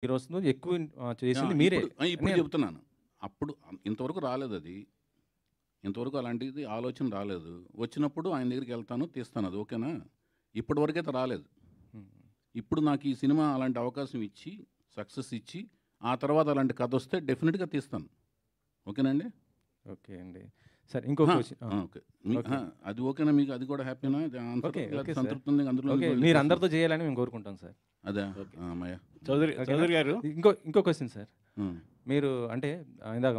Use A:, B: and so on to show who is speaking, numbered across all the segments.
A: హీరోస్‌లో ఎక్కువ
B: ఆ!
A: చేసింది మీరే.
B: ఇప్పుడు
A: నేను
B: చెప్తున్నాను. అప్పుడు ఇంతవరకు రాలేదది. ఇంతవరకు అలాంటిది ఆలోచన రాలేదు. వచ్చినప్పుడు ఆయన దగ్గరికెళ్తాను, తీస్తాను. అది ఓకేనా? ఇప్పటివరకైతే రాలేదు.
A: హ్మ్.
B: ఇప్పుడు నాకు ఈ సినిమా అలాంటి అవకాశం ఇచ్చి, సక్సెస్ ఇచ్చి, ఆ తర్వాత అలాంటి కథొస్తే డెఫినిట్‌గా తీస్తాను. ఓకేనండి?
A: ఓకే అండి. సరే ఇంకో
B: అహా!
A: క్వెషన్
B: ఆ! ఓకే.
A: ఓకే.
B: అది ఓకేనా మీకు? అది కూడా హ్యాపీనా? అది ఆన్సరు?
A: ఓకే. ఓకే
B: లేకపోతే
A: సార్.
B: సంతృప్తి ఉంది
A: ఓకే.
B: అందులోనికి
A: మీరు
B: వెళ్ళిపోతున్నారా?
A: అందరితో చేయాలని మేము కోరుకుంటాం సార్.
B: అదా?
C: ఓకే.
B: హమ్మయ్య!
A: ఓకేనా?
C: చౌదరి గారు
A: ఇంకో క్వెషన్ సార్.
B: హ్మ్.
A: మీరు అంటే ఇందాక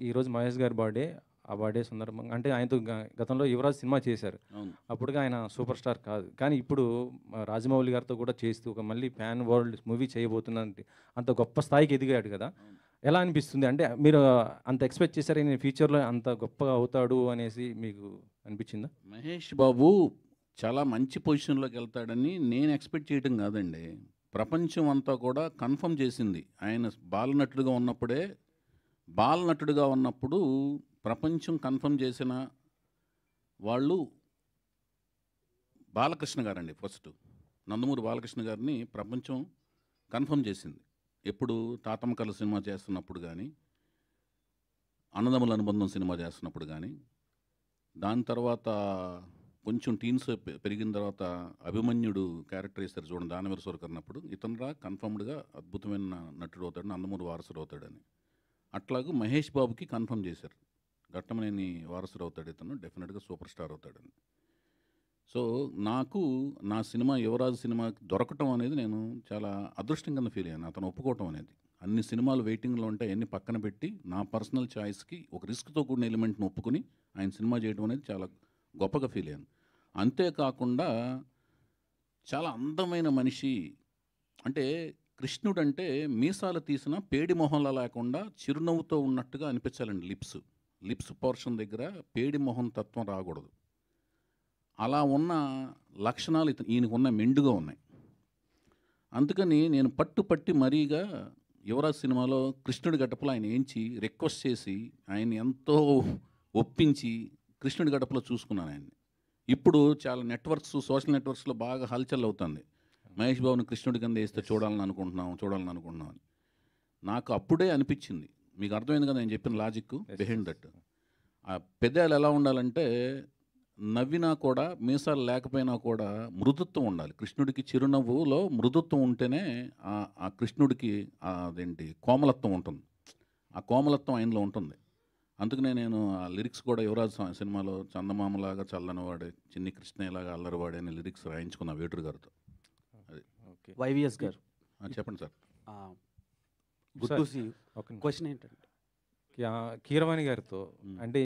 A: ఈరోజు మహేష్ గారి బర్త్‌డే. ఆ బర్త్‌డే సందర్భంగా అంటే ఆయనతో గతంలో 'యువరాజ్' సినిమా చేశారు.
B: అవును.
A: అప్పటికి ఆయన సూపర్ స్టార్ కాదు. కానీ ఇప్పుడు రాజమౌళి గారితో కూడా చేస్తూ ఒక మళ్ళీ పాన్ వరల్డ్ మూవీ చేయబోతున్నానంటే అంత గొప్ప స్థాయికి ఎదిగాడు కదా!
B: అవును.
A: ఎలా అనిపిస్తుంది? అంటే మీరు అంత ఎక్స్‌పెక్ట్ చేసారా ఈయన ఫ్యూచర్‌లో అంత గొప్పగా అవుతాడు అనేసి మీకు అనిపించిందా?
B: మహేష్ బాబు చాలా మంచి పొజిషన్‌లోకెళ్తాడని నేను ఎక్స్‌పెక్ట్ చేయటం గాదండి. ప్రపంచం అంతా కూడా కన్ఫర్మ్ చేసింది. ఆయన బాలనటుడుగా ఉన్నప్పుడు ప్రపంచం కన్ఫర్మ్ చేసిన వాళ్ళు బాలకృష్ణ గారండి ఫస్టు. నందమూరి బాలకృష్ణ గారిని ప్రపంచం కన్ఫర్మ్ చేసింది. ఎప్పుడు 'తాతమ్మ కథలు' సినిమా చేస్తున్నప్పుడు గానీ, 'అన్నదమ్ముల అనుబంధం' సినిమా చేస్తున్నప్పుడు గానీ, దాని తర్వాత కొంచెం టీన్స్ పెరిగిన తర్వాత 'అభిమన్యుడు' క్యారెక్టర్ చేశారు చూడండి 'దానవీర సూరకర్ణ' అప్పుడు ఇతనురా కన్ఫర్మ్డ్‌గా అద్భుతమైన నటుడు అవుతాడు, నందమూరి వారసుడు అవుతాడని. అట్లాగే మహేష్ బాబుకి కన్ఫర్మ్ చేశారు. ఘట్టమనేని వారసుడు అవుతాడు ఇతను డెఫినెట్‌గా సూపర్ స్టార్ అవుతాడని. సో, నాకు నా సినిమా 'యువరాజు' సినిమా దొరకటం అనేది నేను చాలా అదృష్టం కింద ఫీల్ అయ్యాను. అతను ఒప్పుకోవటం అనేది. అన్ని సినిమాలు వెయిటింగ్‌లో ఉంటే అయన్నీ పక్కన పెట్టి నా పర్సనల్ చాయిస్‌కి ఒక రిస్క్‌తో కూడిన ఎలిమెంట్‌ని ఒప్పుకొని ఆయన సినిమా చేయడం అనేది చాలా గొప్పగా ఫీల్ అయ్యాను. అంతేకాకుండా చాలా అందమైన మనిషి. అంటే కృష్ణుడంటే మీసాలు తీసిన పేడి మొహంలా లేకుండా చిరునవ్వుతో ఉన్నట్టుగా అనిపించాలండి లిప్స్. లిప్స్ పోర్షన్ దగ్గర పేడి మొహం తత్వం రాకూడదు. అలా ఉన్న లక్షణాలు ఈయనకున్న మెండుగా ఉన్నాయి. అందుకని నేను పట్టి మరీగా 'యువరాజ్' సినిమాలో కృష్ణుడి గెటప్‌లో ఆయన ఏంచి రిక్వెస్ట్ చేసి ఆయన్ని ఎంతో ఒప్పించి కృష్ణుడి గెటప్‌లో చూసుకున్నాను ఆయన్ని. ఇప్పుడు చాలా సోషల్ నెట్వర్క్స్‌లో బాగా హల్చల్ అవుతుంది. మహేష్ బాబుని కృష్ణుడి కింద ఏస్తే చూడాలని అనుకుంటున్నాం అని. నాకు అప్పుడే అనిపించింది. మీకు అర్థమైంది కదా నేను చెప్పిన లాజిక్కు బిహైండ్ దట్. ఆ పెదాలు ఎలా ఉండాలంటే నవ్వినా కూడా మీసాలు లేకపోయినా కూడా మృదుత్వం ఉండాలి. కృష్ణుడికి చిరునవ్వులో మృదుత్వం ఉంటేనే ఆ కృష్ణుడికి అదేంటి కోమలత్వం ఉంటుంది. ఆ కోమలత్వం ఆయనలో ఉంటుంది. అందుకనే నేను ఆ లిరిక్స్ కూడా 'యువరాజు' సినిమాలో చందమామలాగా చల్లనివాడే, చిన్ని కృష్ణయ్యలాగా అల్లరివాడే అనే లిరిక్స్ రాయించుకున్నా వేటూరు గారితో. అది.
A: ఓకే.
C: వైవిఎస్ గారు
B: చెప్పండి sir.
C: Good
A: sir
C: to see you.
A: ఒక నిమిషం.
C: క్వెషన్ ఏంటంటే
A: కీరవాణి గారితో
B: హ్మ్.
A: అంటే